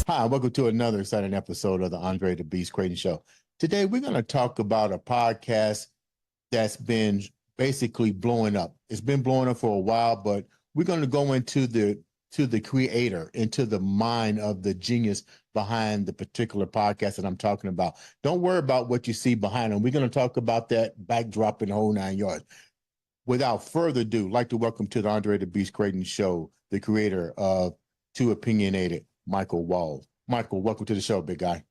Hi, welcome to another exciting episode of the Andre The Beast Crayton Show. Today, we're going to talk about a podcast that's been basically blowing up. It's been blowing up for a while, but we're going to go into the creator, into the mind of the genius behind the particular podcast that I'm talking about. Don't worry about what you see behind them. We're going to talk about that backdrop in the whole 9 yards. Without further ado, I'd like to welcome to the Andre The Beast Crayton Show, the creator of Too Opinionated, Michael Walls. Michael, welcome to the show, big guy.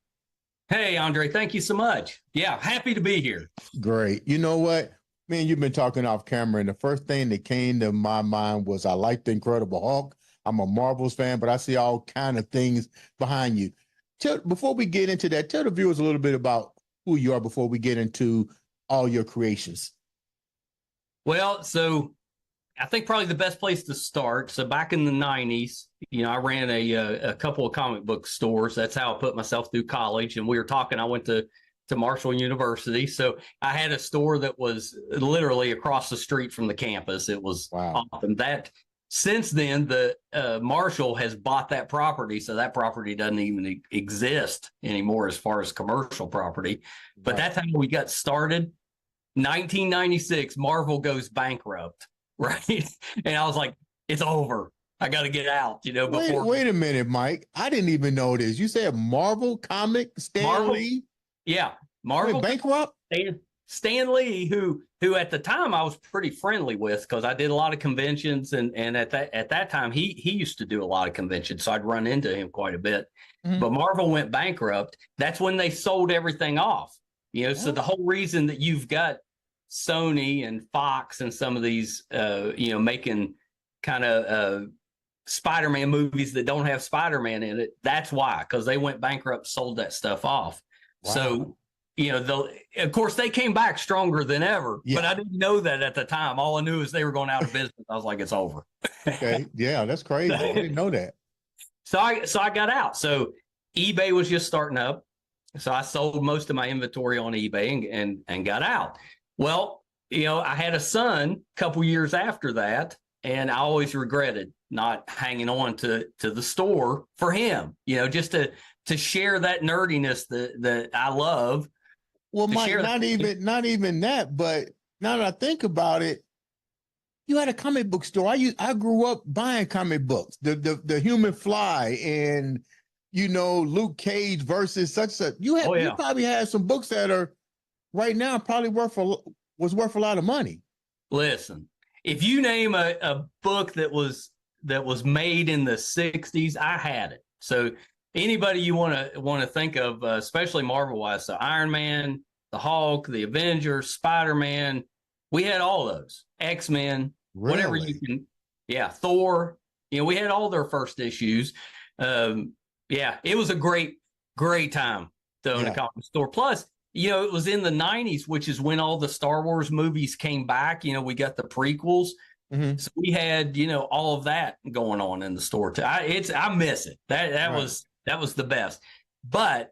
Hey, Andre, thank you so much. Yeah, happy to be here. Great. You know what? Me and you've been talking off camera, and the first thing that came to my mind was I like the Incredible Hulk. I'm a Marvels fan, but I see all kind of things behind you. Before we get into that, tell the viewers a little bit about who you are before we get into all your creations. Well, so I think probably the best place to start. So back in the 90s, I ran a couple of comic book stores. That's how I put myself through college. And we were talking, I went to Marshall University. So I had a store that was literally across the street from the campus. It was awesome. Since then, the Marshall has bought that property. So that property doesn't even exist anymore as far as commercial property. But that's how we got started. 1996, Marvel goes bankrupt. Right. And I was like, it's over. I got to get out, before. Wait a minute, Mike. I didn't even know this. You said Marvel comic Stan Lee? Yeah. Marvel bankrupt? Stan Lee, who at the time I was pretty friendly with because I did a lot of conventions. And at that time, he used to do a lot of conventions. So I'd run into him quite a bit. Mm-hmm. But Marvel went bankrupt. That's when they sold everything off. So the whole reason that you've got Sony and Fox and some of these, making kind of Spider-Man movies that don't have Spider-Man in it. That's why, because they went bankrupt, sold that stuff off. Wow. So, of course, they came back stronger than ever, but I didn't know that at the time. All I knew is they were going out of business. I was like, it's over. Okay. Yeah, that's crazy. I didn't know that. So I got out. So eBay was just starting up. So I sold most of my inventory on eBay and got out. Well, I had a son a couple years after that, and I always regretted not hanging on to the store for him, just to share that nerdiness that I love. Well, Mike, not even that, but now that I think about it, you had a comic book store. I grew up buying comic books, the Human Fly and Luke Cage versus such. You probably had some books that are right now probably was worth a lot of money. Listen, if you name a book that was made in the 60s, I had it. So anybody you want to think of, especially Marvel wise, so Iron Man, the Hulk, the Avengers, Spider-Man, we had all those. X-Men, whatever you can. Yeah, Thor. We had all their first issues. It was a great time to own a comic store. Plus, it was in the 90s, which is when all the Star Wars movies came back. We got the prequels. Mm-hmm. So we had, all of that going on in the store too. I miss it. That was the best. But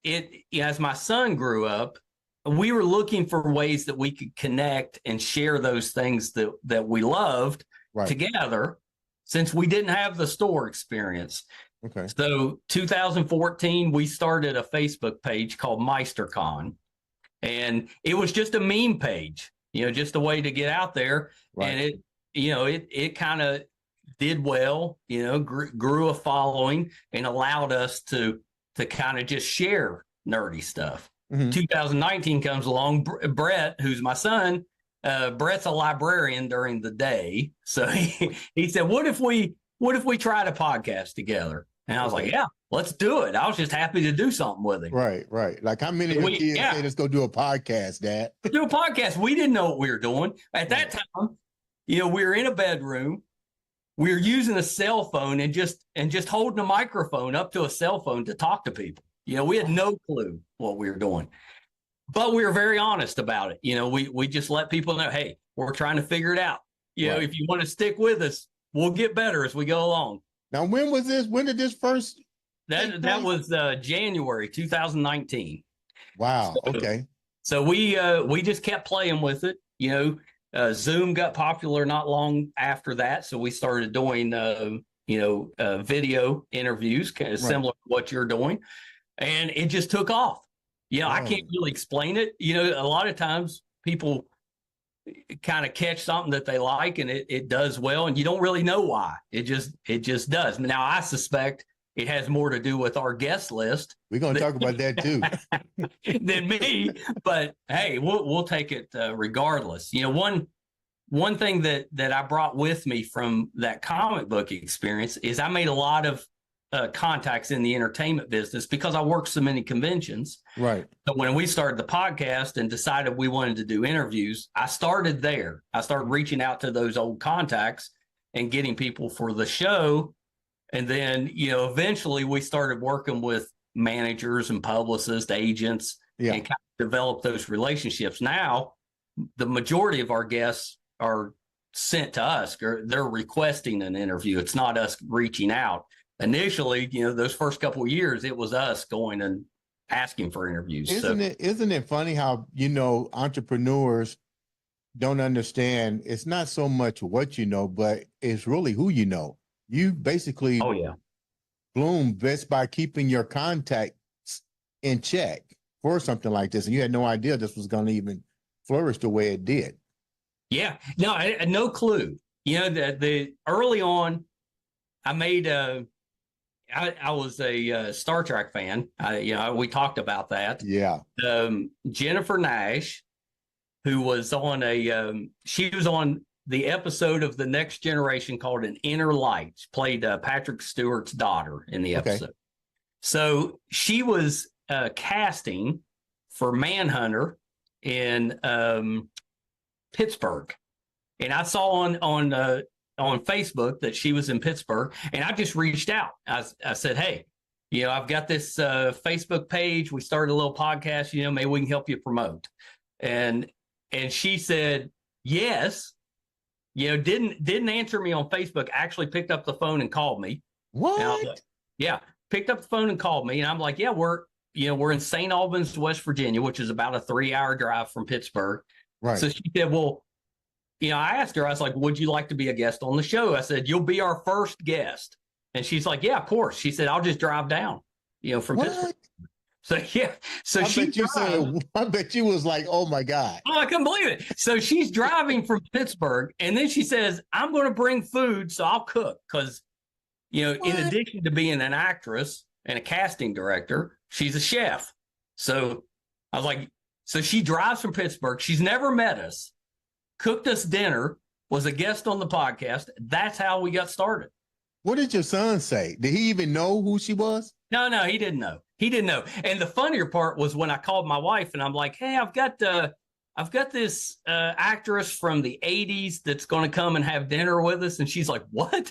as my son grew up, we were looking for ways that we could connect and share those things that we loved together, since we didn't have the store experience. Okay. So 2014, we started a Facebook page called MeisterCon, and it was just a meme page, just a way to get out there. Right. And it kind of did well, grew a following and allowed us to kind of just share nerdy stuff. Mm-hmm. 2019 comes along. Brett, who's my son, Brett's a librarian during the day. So he said, what if we tried a podcast together? And I was like, yeah, let's do it. I was just happy to do something with him. Right. Like, how many of your kids say, let's go do a podcast, Dad? Do a podcast. We didn't know what we were doing. At that time, we were in a bedroom. We were using a cell phone and just holding a microphone up to a cell phone to talk to people. We had no clue what we were doing. But we were very honest about it. We just let people know, hey, we're trying to figure it out. If you want to stick with us, we'll get better as we go along. Now, when was this? When did this first? That was January 2019. Wow. Okay. So we just kept playing with it. Zoom got popular not long after that, so we started doing video interviews, kind of similar to what you're doing. And it just took off. I can't really explain it. A lot of times people kind of catch something that they like and it does well, and you don't really know why. It just does. Now, I suspect it has more to do with our guest list. We're going to talk about that too. Than me, but hey, we'll take it regardless. One thing that I brought with me from that comic book experience is I made a lot of contacts in the entertainment business because I worked so many conventions. Right. So when we started the podcast and decided we wanted to do interviews, I started there. I started reaching out to those old contacts and getting people for the show. And then, eventually we started working with managers and publicists, agents, and kind of develop those relationships. Now, the majority of our guests are sent to us, or they're requesting an interview. It's not us reaching out. Initially, those first couple of years, it was us going and asking for interviews. Isn't it funny how, entrepreneurs don't understand it's not so much what you know, but it's really who you know. You basically bloom best by keeping your contacts in check for something like this. And you had no idea this was going to even flourish the way it did. Yeah, no, I had no clue. The early on, I made I was a Star Trek fan. We talked about that. Yeah. Jennifer Nash, who was on she was on the episode of The Next Generation called An Inner Light. She played Patrick Stewart's daughter in the episode. Okay. So she was casting for Manhunter in Pittsburgh, and I saw on Facebook that she was in Pittsburgh, and I just reached out. I said, hey, I've got this Facebook page. We started a little podcast. Maybe we can help you promote. And she said yes. Didn't answer me on Facebook. Actually picked up the phone and called me. What? Picked up the phone and called me, and I'm like, yeah, we're in St. Albans, West Virginia, which is about a 3-hour drive from Pittsburgh. Right. So she said, well, I asked her, I was like, would you like to be a guest on the show? I said, you'll be our first guest. And she's like, yeah, of course. She said, I'll just drive down, from Pittsburgh. So, yeah. So I bet you was like, oh my God. Oh, I couldn't believe it. So she's driving from Pittsburgh, and then she says, I'm going to bring food, so I'll cook. Because, in addition to being an actress and a casting director, she's a chef. So I was like, so she drives from Pittsburgh. She's never met us, cooked us dinner, was a guest on the podcast. That's how we got started. What did your son say? Did he even know who she was? No, he didn't know. And the funnier part was when I called my wife and I'm like, hey, I've got this actress from the 80s that's going to come and have dinner with us. And she's like, what?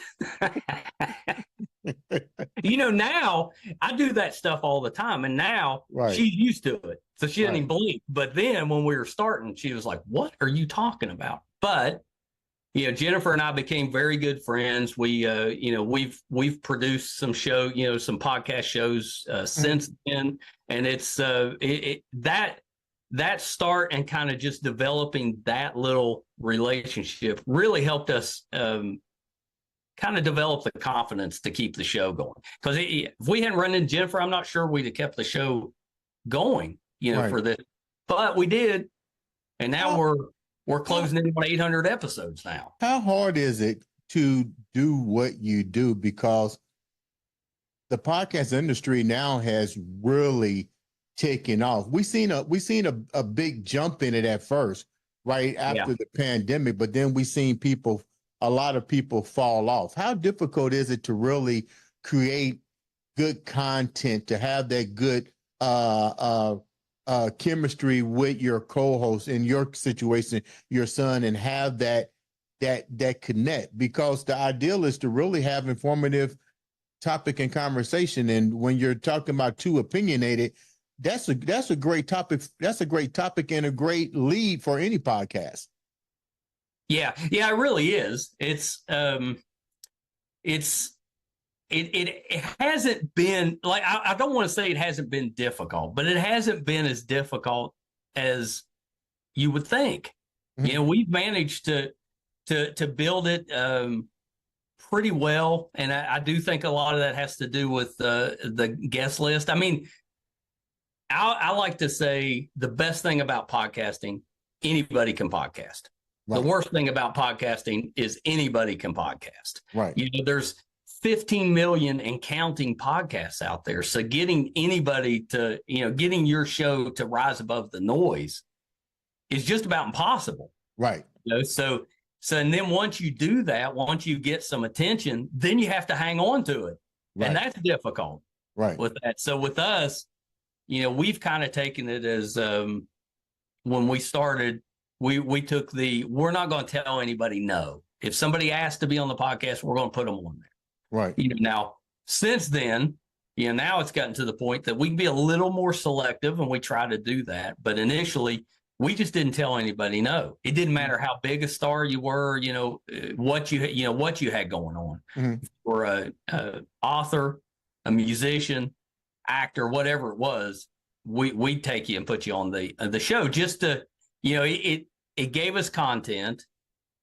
Now I do that stuff all the time. And now she's used to it. So she didn't even believe. But then when we were starting, she was like, what are you talking about? But, Jennifer and I became very good friends. We, we've produced some some podcast shows since then. And it's that start and kind of just developing that little relationship really helped us kind of develop the confidence to keep the show going. Because if we hadn't run into Jennifer, I'm not sure we'd have kept the show going, for this. But we did. And now we're closing in on 800 episodes now. How hard is it to do what you do? Because the podcast industry now has really taken off. We seen a big jump in it at first, right after the pandemic, but then we seen a lot of people fall off. How difficult is it to really create good content, to have that good chemistry with your co-host, in your situation, your son, and have that connect? Because the ideal is to really have informative topic and conversation. And when you're talking about too opinionated, that's a great topic. That's a great topic and a great lead for any podcast. Yeah, it really is. It hasn't been like, I don't want to say it hasn't been difficult, but it hasn't been as difficult as you would think. Mm-hmm. We've managed to build it pretty well, and I do think a lot of that has to do with the guest list. I mean, I like to say the best thing about podcasting, anybody can podcast. Right. The worst thing about podcasting is anybody can podcast. Right. You know, there's 15 million and counting podcasts out there. So getting anybody to, you know, getting your show to rise above the noise is just about impossible. Right. You know, so and then once you do that, once you get some attention, then you have to hang on to it. Right. And that's difficult. Right. With that. So with us, you know, we've kind of taken it as when we started, we took we're not going to tell anybody no. If somebody asks to be on the podcast, we're going to put them on there. Right. You know, now, since then, you know, now it's gotten to the point that we can be a little more selective, and we try to do that. But initially, we just didn't tell anybody no. It didn't matter how big a star you were, you know, what you had going on. Mm-hmm. Or a author, a musician, actor, whatever it was, we'd take you and put you on the show just to, you know, it gave us content.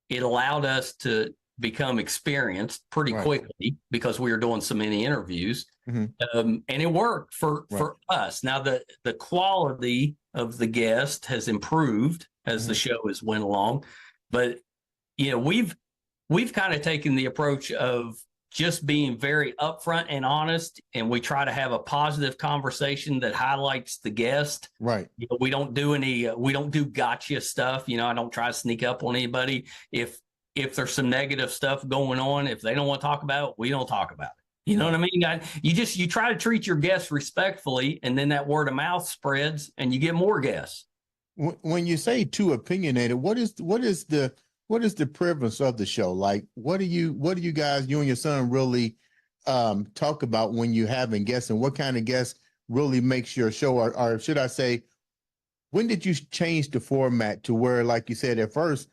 It allowed us to become experienced pretty quickly because we were doing so many interviews. Mm-hmm. And it worked for us. Now the quality of the guest has improved as mm-hmm. the show has went along, but you know, we've kind of taken the approach of just being very upfront and honest, and we try to have a positive conversation that highlights the guest. Right. You know, we don't do gotcha stuff. You know, I don't try to sneak up on anybody. If there's some negative stuff going on, if they don't want to talk about it, we don't talk about it. You know what I mean? You try to treat your guests respectfully, and then that word of mouth spreads, and you get more guests. When you say too opinionated, what is the prevalence of the show? Like, what do you guys, you and your son, really talk about when you having guests, and what kind of guests really makes your show, or should I say, when did you change the format to where, like you said, at first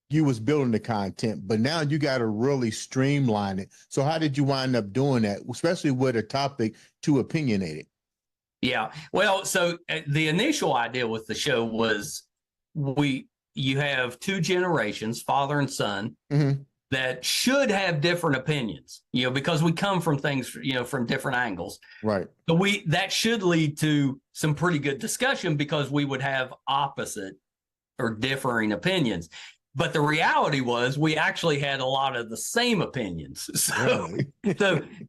you was building the content, but now you got to really streamline it. So how did you wind up doing that, especially with a topic too opinionated? Yeah, well, so the initial idea with the show was you have two generations, father and son, mm-hmm. that should have different opinions, you know, because we come from things, you know, from different angles. Right. So that should lead to some pretty good discussion because we would have opposite or differing opinions. But the reality was we actually had a lot of the same opinions. So,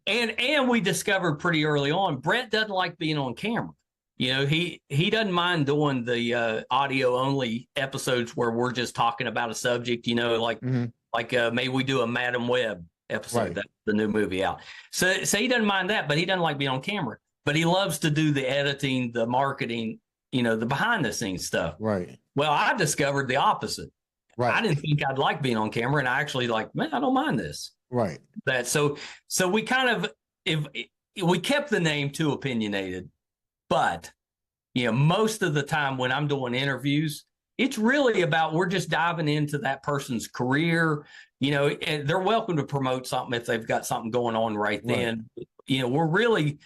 and we discovered pretty early on, Brett doesn't like being on camera. You know, he doesn't mind doing the audio only episodes where we're just talking about a subject, you know, like mm-hmm. Maybe we do a Madam Web episode, right. That's the new movie out. So he doesn't mind that, but he doesn't like being on camera. But he loves to do the editing, the marketing, you know, the behind the scenes stuff. Right. Well, I discovered the opposite. Right. I didn't think I'd like being on camera, and I actually man, I don't mind this. Right. So we kind of, we kept the name Too Opinionated, but you know, most of the time when I'm doing interviews, it's really about, we're just diving into that person's career. You know, and they're welcome to promote something if they've got something going on right then. Right. You know, we're really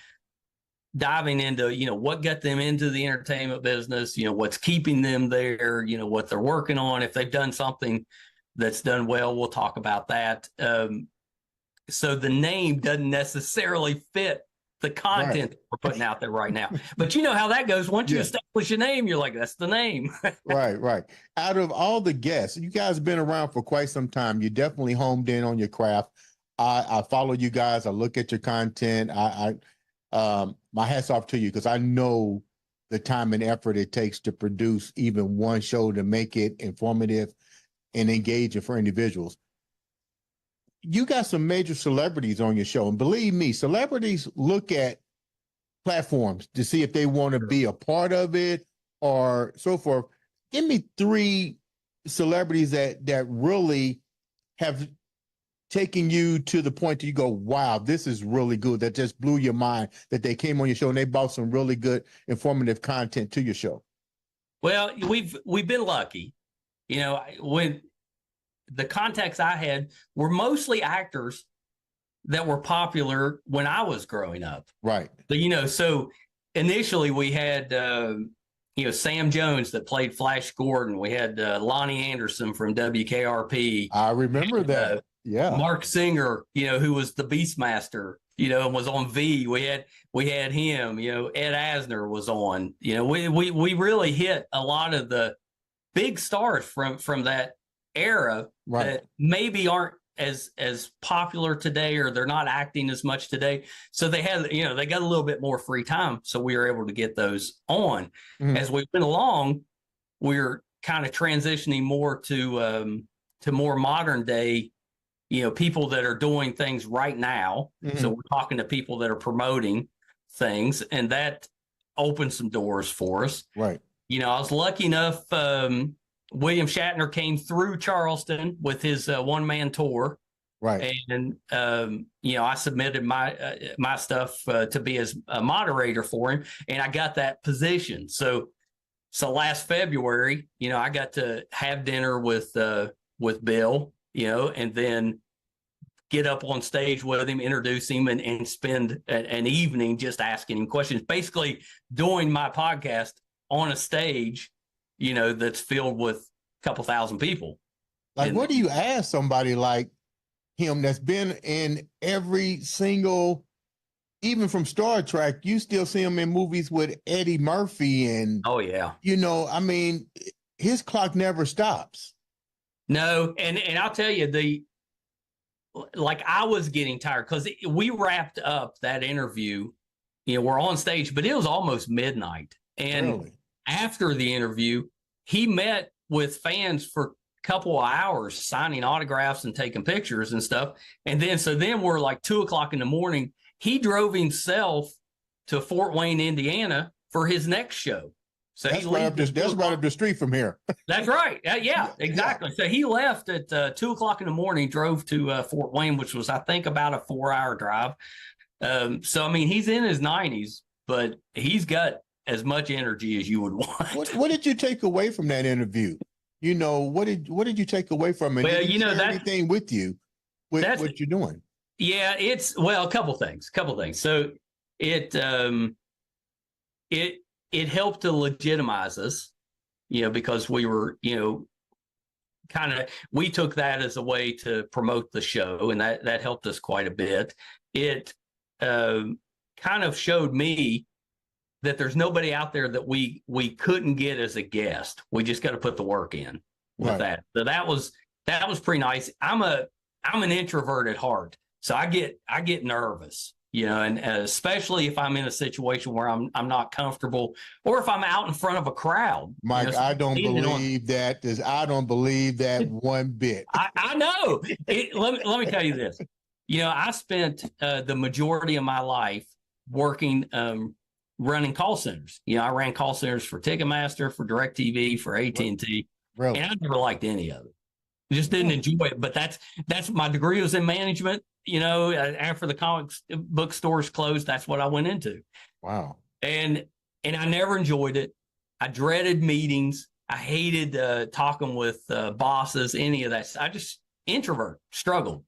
diving into, you know, what got them into the entertainment business, you know, what's keeping them there, you know, what they're working on. If they've done something that's done well, we'll talk about that. So the name doesn't necessarily fit the content right. we're putting out there right now. But you know how that goes. Once you establish a name, you're like, that's the name. Right. Out of all the guests, you guys have been around for quite some time. You definitely homed in on your craft. I follow you guys. I look at your content. My hat's off to you, because I know the time and effort it takes to produce even one show to make it informative and engaging for individuals. You got some major celebrities on your show, and believe me, celebrities look at platforms to see if they want to be a part of it or so forth. Give me 3 celebrities that really have taking you to the point that you go, wow, this is really good, that just blew your mind, that they came on your show and they brought some really good informative content to your show? Well, we've been lucky. You know, when the contacts I had were mostly actors that were popular when I was growing up. Right. But, you know, so initially we had, you know, Sam Jones that played Flash Gordon. We had Lonnie Anderson from WKRP. I remember that. Yeah. Mark Singer, who was the Beastmaster, and was on V. We had him, Ed Asner was on. We really hit a lot of the big stars from that era that maybe aren't as popular today, or they're not acting as much today. So they had, they got a little bit more free time. So we were able to get those on. As we went along, we were kind of transitioning more to more modern day, people that are doing things right now. So we're talking to people that are promoting things, and that opened some doors for us. Right. I was lucky enough, William Shatner came through Charleston with his one-man tour. Right. And, I submitted my stuff to be as a moderator for him, and I got that position. So last February, I got to have dinner with Bill, and then get up on stage with him, introduce him, and spend an evening just asking him questions, basically doing my podcast on a stage, that's filled with a couple thousand people. Like, what do you ask somebody like him that's been in every single, even from Star Trek, you still see him in movies with Eddie Murphy and, oh yeah, I mean, his clock never stops. No, and I'll tell you, I was getting tired because we wrapped up that interview, we're on stage, but it was almost midnight. And after the interview, he met with fans for a couple of hours, signing autographs and taking pictures and stuff. And then we're like 2:00 in the morning. He drove himself to Fort Wayne, Indiana for his next show. So that's right up the street from here. That's right. Yeah, exactly. Yeah. So he left at 2:00 in the morning, drove to Fort Wayne, which was, I think, about a 4-hour drive. So, I mean, he's in his 90s, but he's got as much energy as you would want. What did you take away from that interview? What did you take away from it? Well, did you share anything with you with what you're doing? Yeah, it's a couple things. So it helped to legitimize us, because we were, we took that as a way to promote the show, and that helped us quite a bit. It kind of showed me that there's nobody out there that we couldn't get as a guest. We just got to put the work in with that. So that was pretty nice. I'm an introvert at heart, so I get nervous, and especially if I'm in a situation where I'm not comfortable, or if I'm out in front of a crowd. Mike, I don't believe that. I don't believe that one bit. I know. Let me tell you this. I spent the majority of my life working, running call centers. I ran call centers for Ticketmaster, for DirecTV, for AT&T, and I never liked any of it. I just didn't enjoy it. But that's my degree was in management. After the comic book stores closed, that's what I went into. Wow. And I never enjoyed it. I dreaded meetings. I hated talking with bosses, any of that. I just introvert, struggled.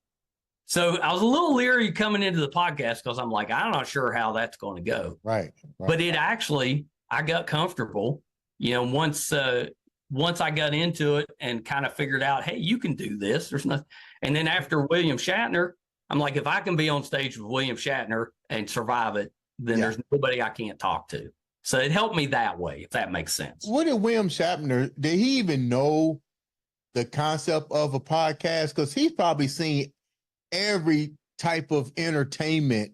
So I was a little leery coming into the podcast because I'm like, I'm not sure how that's going to go. Right. But it actually, I got comfortable, once I got into it and kind of figured out, hey, you can do this. There's nothing. And then after William Shatner, I'm like, if I can be on stage with William Shatner and survive it, then there's nobody I can't talk to. So it helped me that way, if that makes sense. What did William Shatner, did he even know the concept of a podcast? Because he's probably seen every type of entertainment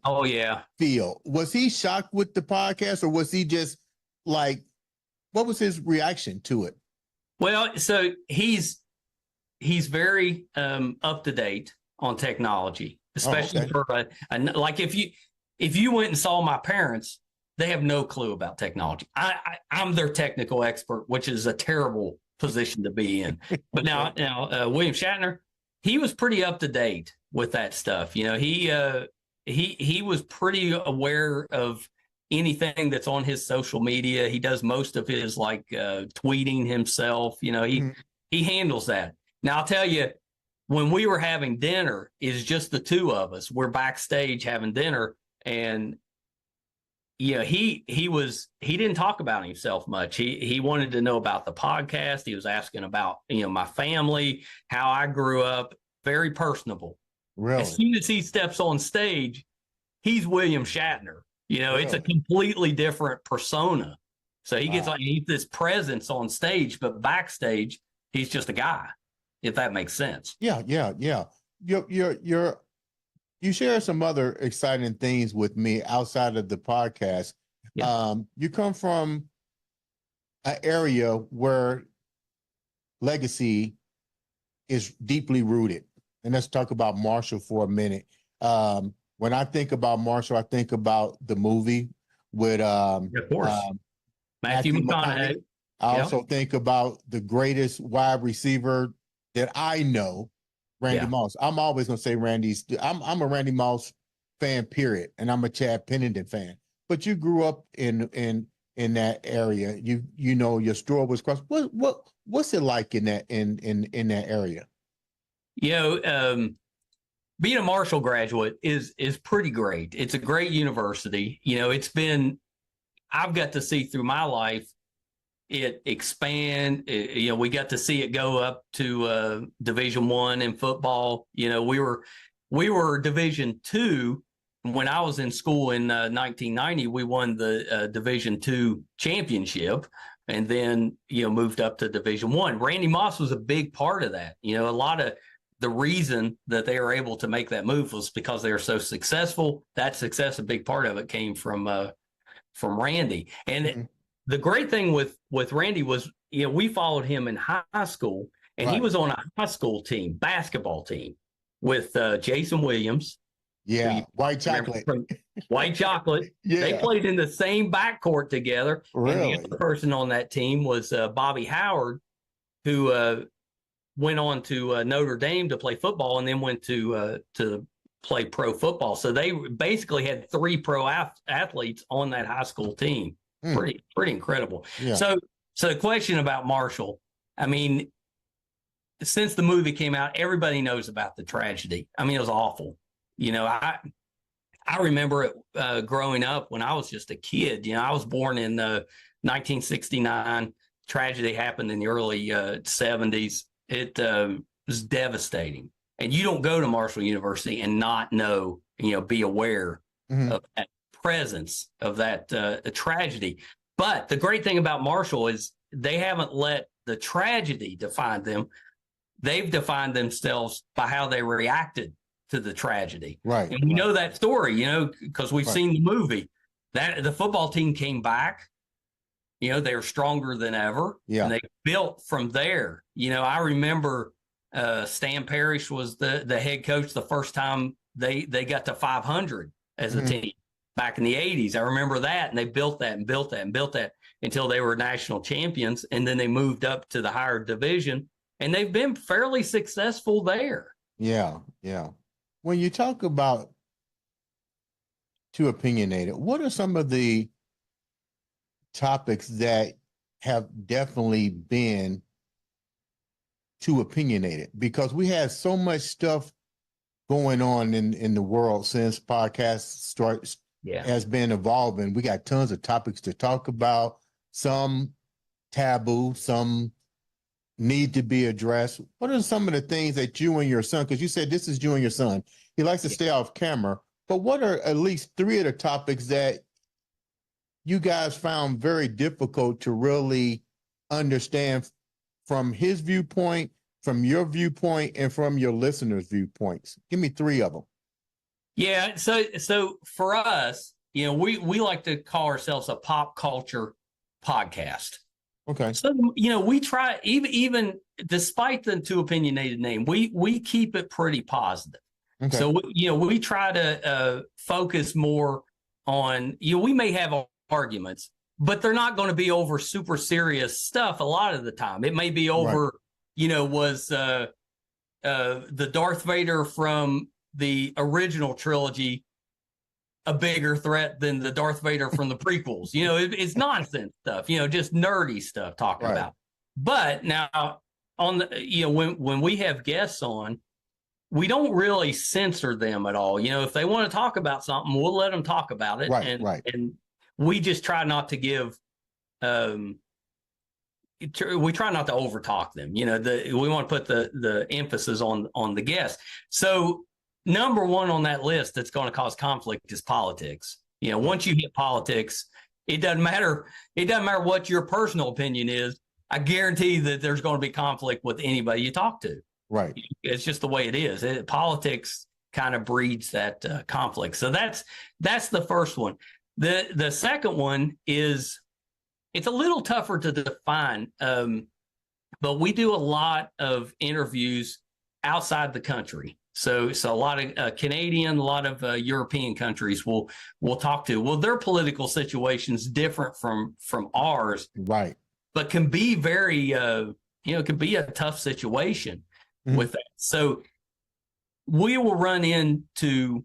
field. Was he shocked with the podcast, or was he just like, what was his reaction to it? Well, so he's very up to date on technology, especially for like if you went and saw my parents, they have no clue about technology. I'm their technical expert, which is a terrible position to be in. But now William Shatner, he was pretty up to date with that stuff. He was pretty aware of anything that's on his social media. He does most of his tweeting himself. He handles that. Now I'll tell you, when we were having dinner, it's just the two of us. We're backstage having dinner, and he didn't talk about himself much. He wanted to know about the podcast. He was asking about my family, how I grew up, very personable. Really? As soon as he steps on stage, he's William Shatner. It's a Really? completely different persona. So he gets Wow. like he's this presence on stage, but backstage, he's just a guy, if that makes sense. Yeah, yeah, yeah. You share some other exciting things with me outside of the podcast. Yeah. You come from an area where legacy is deeply rooted. And let's talk about Marshall for a minute. When I think about Marshall, I think about the movie with Of course. Matthew McConaughey. I Yeah. also think about the greatest wide receiver that I know, Randy Yeah. Moss. I'm always gonna say I'm a Randy Moss fan, period, and I'm a Chad Pennington fan. But you grew up in that area. You know your store was across. What's it like in that area? Being a Marshall graduate is pretty great. It's a great university. I've got to see through my life it expand. We got to see it go up to Division I in football. We were Division II when I was in school in 1990. We won the Division II championship, and then moved up to Division I. Randy Moss was a big part of that. A lot of the reason that they were able to make that move was because they were so successful. That success, a big part of it, came from Randy. And the great thing with Randy was, we followed him in high school, and he was on a high school team, basketball team, with Jason Williams. Yeah, White Chocolate. White Chocolate. Yeah. They played in the same backcourt together. Really? And the other person on that team was Bobby Howard, who went on to Notre Dame to play football, and then went to play pro football. So they basically had 3 pro athletes on that high school team. Pretty incredible. Yeah. So the question about Marshall, I mean, since the movie came out, everybody knows about the tragedy. I mean, it was awful. I remember it growing up when I was just a kid. I was born in 1969. Tragedy happened in the early 70s. It was devastating. And you don't go to Marshall University and not know, be aware of that presence of that tragedy. But the great thing about Marshall is they haven't let the tragedy define them. They've defined themselves by how they reacted to the tragedy. Right. And we know that story, because we've seen the movie. That the football team came back. They were stronger than ever. Yeah. And they built from there. I remember Stan Parrish was the head coach the first time they got to 500 as a team back in the 80s. I remember that. And they built that and built that and built that until they were national champions. And then they moved up to the higher division. And they've been fairly successful there. Yeah, yeah. When you talk about too opinionated, what are some of the topics that have definitely been too opinionated? Because we have so much stuff going on in the world since podcasts has been evolving. We got tons of topics to talk about, some taboo, some need to be addressed. What are some of the things that you and your son, because you said this is you and your son, he likes to stay off camera, but what are at least 3 of the topics that you guys found very difficult to really understand from his viewpoint, from your viewpoint, and from your listeners' viewpoints? Give me 3 of them. Yeah. So for us, we like to call ourselves a pop culture podcast. Okay. So, we try, even despite the too opinionated name, we keep it pretty positive. Okay. So, we try to focus more on, we may have arguments, but they're not going to be over super serious stuff a lot of the time. It may be over, was the Darth Vader from the original trilogy a bigger threat than the Darth Vader from the prequels? It's nonsense stuff, just nerdy stuff talking about. But now on the, when we have guests on, we don't really censor them at all. If they want to talk about something, we'll let them talk about it. And we just try not to give we try not to overtalk them. You know, we want to put the emphasis on the guest. So number one on that list that's going to cause conflict is politics. You know, once you hit politics, it doesn't matter. It doesn't matter what your personal opinion is. I guarantee that there's going to be conflict with anybody you talk to. Right. It's just the way it is. Politics kind of breeds that conflict. So that's the first one. The second one is, it's a little tougher to define, but we do a lot of interviews outside the country. So a lot of Canadian, a lot of European countries we'll talk to. Well, their political situation's different from ours, right? But can be very, can be a tough situation with that. So we will run into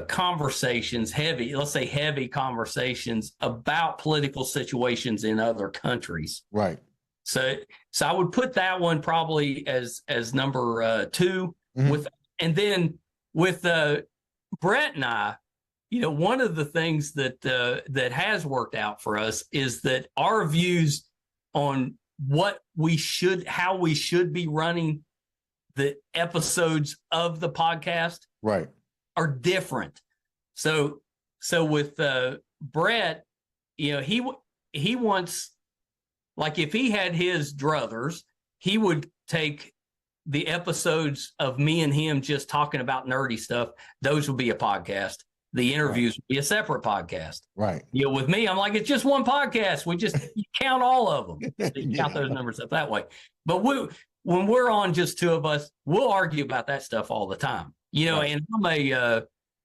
conversations, heavy conversations about political situations in other countries. Right. So I would put that one probably as number 2 with. And then with Brett and I, you know, one of the things that has worked out for us is that our views on how we should be running the episodes of the podcast, right, are different. So with Brett, you know, he wants, like, if he had his druthers, he would take the episodes of me and him just talking about nerdy stuff. Those would be a podcast. The interviews would be a separate podcast. Right. You know, with me, I'm like, it's just one podcast. We just you count all of them. So you count those numbers up that way. But when we're on just two of us, we'll argue about that stuff all the time. You know, and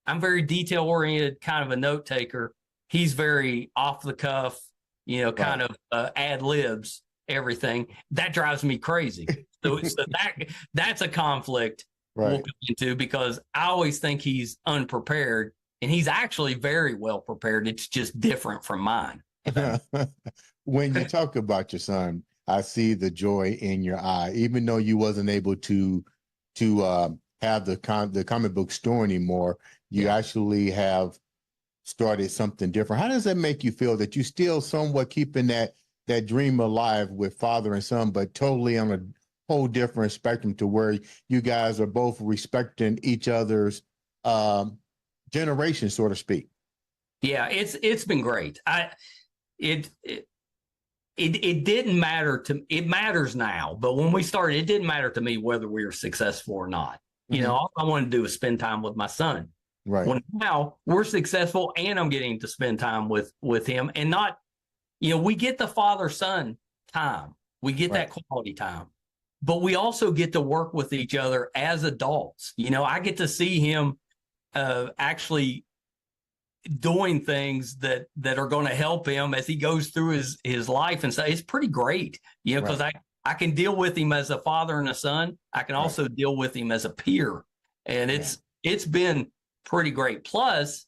I'm very detail oriented, kind of a note taker. He's very off the cuff, you know, kind of ad libs everything. That drives me crazy. So that's a conflict we'll come into, because I always think he's unprepared, and he's actually very well prepared. It's just different from mine. When you talk about your son, I see the joy in your eye, even though you wasn't able to have the comic book store anymore. You actually have started something different. How does that make you feel, that you still somewhat keeping that dream alive with father and son, but totally on a whole different spectrum, to where you guys are both respecting each other's generation, so to speak? Yeah, it's been great. It didn't matter to, it matters now, but when we started, it didn't matter to me whether we were successful or not. You know, all I wanted to do was spend time with my son. Right. Well, now we're successful, and I'm getting to spend time with him, and not, you know, we get the father-son time. We get that quality time. But we also get to work with each other as adults. You know, I get to see him actually doing things that are going to help him as he goes through his life. And so it's pretty great, you know, because I can deal with him as a father and a son. I can also deal with him as a peer. And it's been pretty great. Plus,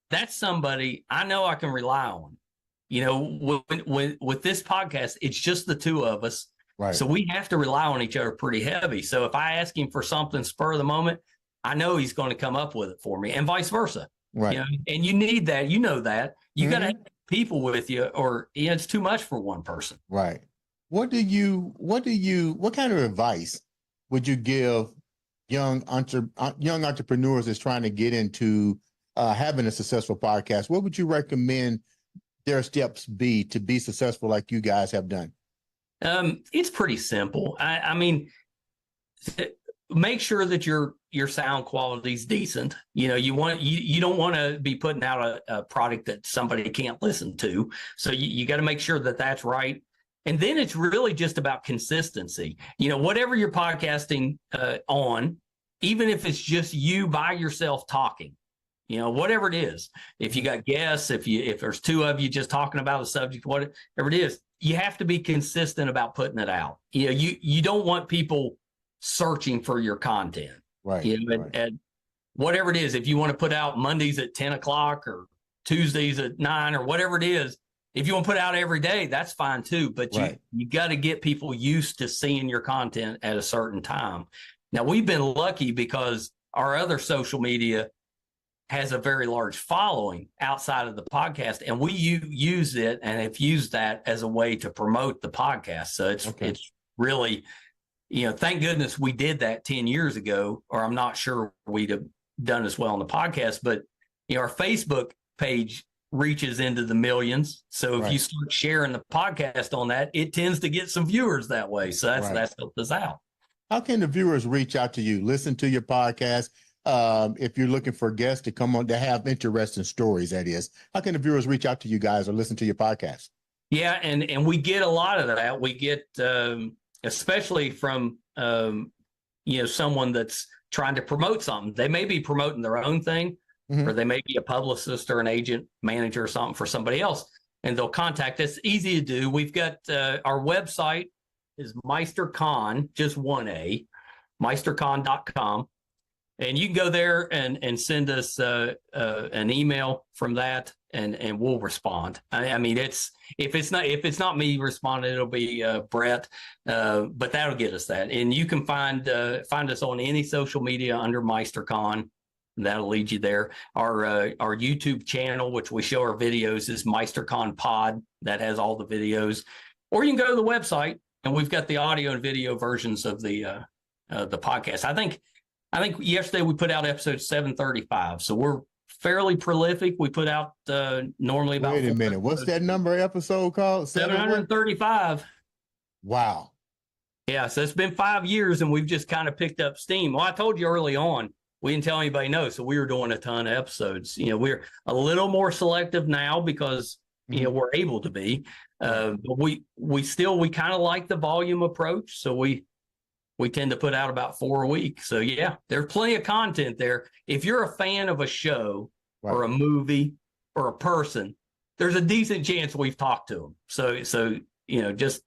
that's somebody I know I can rely on. You know, with this podcast, it's just the two of us. Right. So we have to rely on each other pretty heavy. So if I ask him for something spur of the moment, I know he's going to come up with it for me, and vice versa. Right. You know, and you need that. You know that. You got to have people with you, or it's too much for one person. Right. What kind of advice would you give young entrepreneurs that's trying to get into having a successful podcast? What would you recommend their steps be to be successful like you guys have done? It's pretty simple. I mean, make sure that your sound quality is decent. You know, you don't want to be putting out a product that somebody can't listen to. So you got to make sure that that's right. And then it's really just about consistency. You know, whatever you're podcasting on, even if it's just you by yourself talking, you know, whatever it is, if you got guests, if there's two of you just talking about a subject, whatever it is, you have to be consistent about putting it out. You know, you don't want people searching for your content. Right. You know, and whatever it is, if you want to put out Mondays at 10 o'clock or Tuesdays at 9 or whatever it is, if you want to put out every day, that's fine too. But you got to get people used to seeing your content at a certain time. Now, we've been lucky because our other social media has a very large following outside of the podcast, and we use it and have used that as a way to promote the podcast. So it's really, thank goodness we did that 10 years ago, or I'm not sure we'd have done as well on the podcast. But our Facebook page reaches into the millions. So if you start sharing the podcast on that, it tends to get some viewers that way. So that's helped us out. How can the viewers reach out to you, listen to your podcast? If you're looking for guests to come on to have interesting stories, that is, how can the viewers reach out to you guys or listen to your podcast? Yeah, and we get a lot of that. We get, especially from someone that's trying to promote something. They may be promoting their own thing, or they may be a publicist or an agent, manager or something for somebody else, and they'll contact us. Easy to do. We've got our website is MeisterCon, just one A, MeisterCon.com. And you can go there and send us an email from that, and we'll respond. I mean, if it's not me responding, it'll be Brett, but that'll get us that. And you can find us on any social media under MeisterCon. That'll lead you there. Our YouTube channel, which we show our videos, is MeisterCon Pod. That has all the videos. Or you can go to the website, and we've got the audio and video versions of the podcast. I think yesterday we put out episode 735, so we're fairly prolific. We put out normally about. Wait a minute, what's that number episode called? 735. Wow. Yeah, so it's been 5 years, and we've just kind of picked up steam. Well, I told you early on, we didn't tell anybody no, so we were doing a ton of episodes. We're a little more selective now because we're able to be. But we kind of like the volume approach, so we tend to put out about 4 a week. So yeah, there's plenty of content there. If you're a fan of a show or a movie or a person, there's a decent chance we've talked to them. So just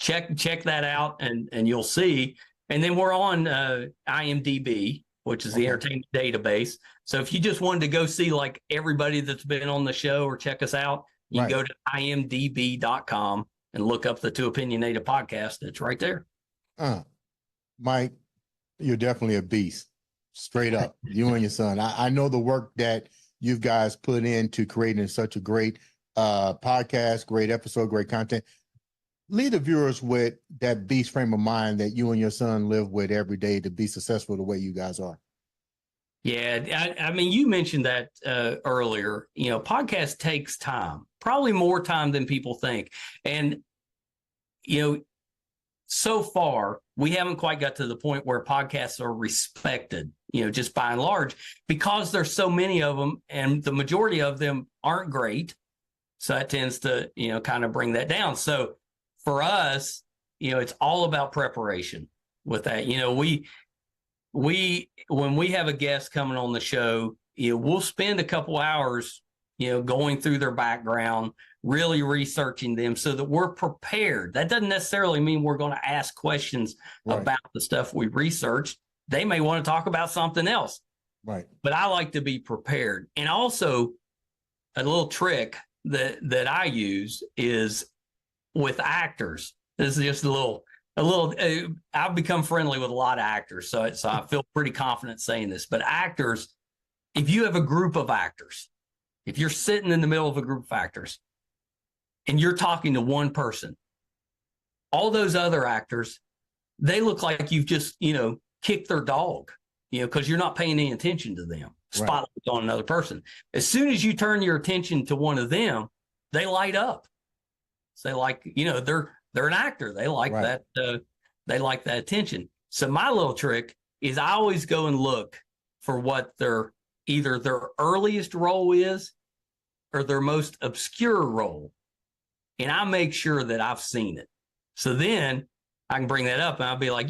check that out and you'll see. And then we're on IMDb, which is the entertainment database. So if you just wanted to go see like everybody that's been on the show or check us out, you can go to imdb.com and look up the Two Opinionated podcast. It's right there. Mike, you're definitely a beast, straight up. You and your son. I know the work that you guys put into creating such a great podcast, great episode, great content. Leave the viewers with that beast frame of mind that you and your son live with every day to be successful the way you guys are. Yeah, I mean, you mentioned that earlier. Podcast takes time, probably more time than people think. And, so far, we haven't quite got to the point where podcasts are respected, just by and large, because there's so many of them and the majority of them aren't great. So that tends to, kind of bring that down. So for us, it's all about preparation with that. When we have a guest coming on the show, we'll spend a couple hours, going through their background, really researching them so that we're prepared. That doesn't necessarily mean we're going to ask questions about the stuff we researched. They may want to talk about something else. Right. But I like to be prepared. And also a little trick that I use is with actors. This is just a little, I've become friendly with a lot of actors. So I feel pretty confident saying this, but actors, if you have a group of actors, if you're sitting in the middle of a group of actors and you're talking to one person, all those other actors, they look like you've just, kicked their dog, because you're not paying any attention to them. Spotlight's on another person. As soon as you turn your attention to one of them, they light up. So they're an actor. They like that. They like that attention. So my little trick is I always go and look for what either their earliest role is or their most obscure role. And I make sure that I've seen it. So then I can bring that up and I'll be like,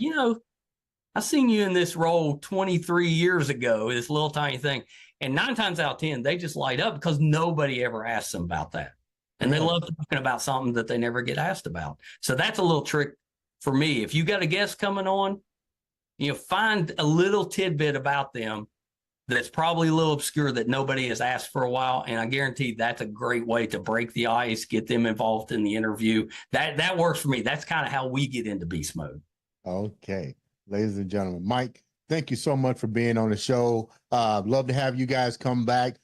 I seen you in this role 23 years ago, this little tiny thing. And 9 times out of 10, they just light up because nobody ever asks them about that. And they love talking about something that they never get asked about. So that's a little trick for me. If you got a guest coming on, find a little tidbit about them that's probably a little obscure that nobody has asked for a while. And I guarantee that's a great way to break the ice, get them involved in the interview. That works for me. That's kind of how we get into beast mode. Okay. Ladies and gentlemen, Mike, Thank you so much for being on the show. Love to have you guys come back,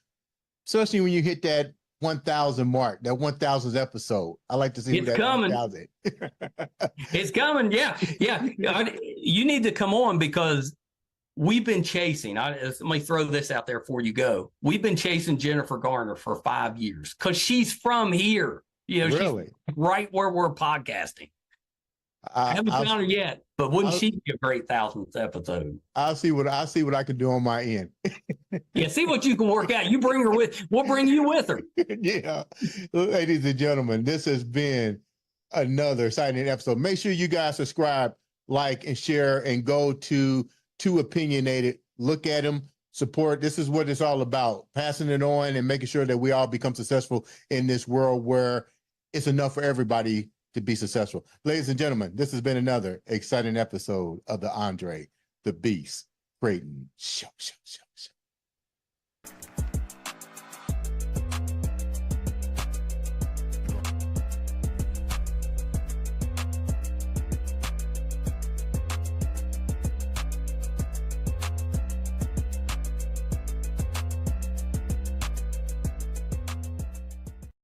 especially when you hit that 1,000 mark, that 1,000th episode. I like to see It's that coming. 1,000. It's coming. Yeah. You need to come on because we've been chasing. Let me throw this out there before you go. We've been chasing Jennifer Garner for 5 years because she's from here. Really? She's right where we're podcasting. I haven't found her yet, but wouldn't she be a great 1,000th episode? I'll see what I can do on my end. Yeah, see what you can work out. You bring her with. We'll bring you with her. Yeah, ladies and gentlemen, this has been another exciting episode. Make sure you guys subscribe, like, and share, and go to Too Opinionated. Look at them, support. This is what it's all about: passing it on and making sure that we all become successful in this world where it's enough for everybody to be successful. Ladies and gentlemen, this has been another exciting episode of the Andre the Beast Crayton Show.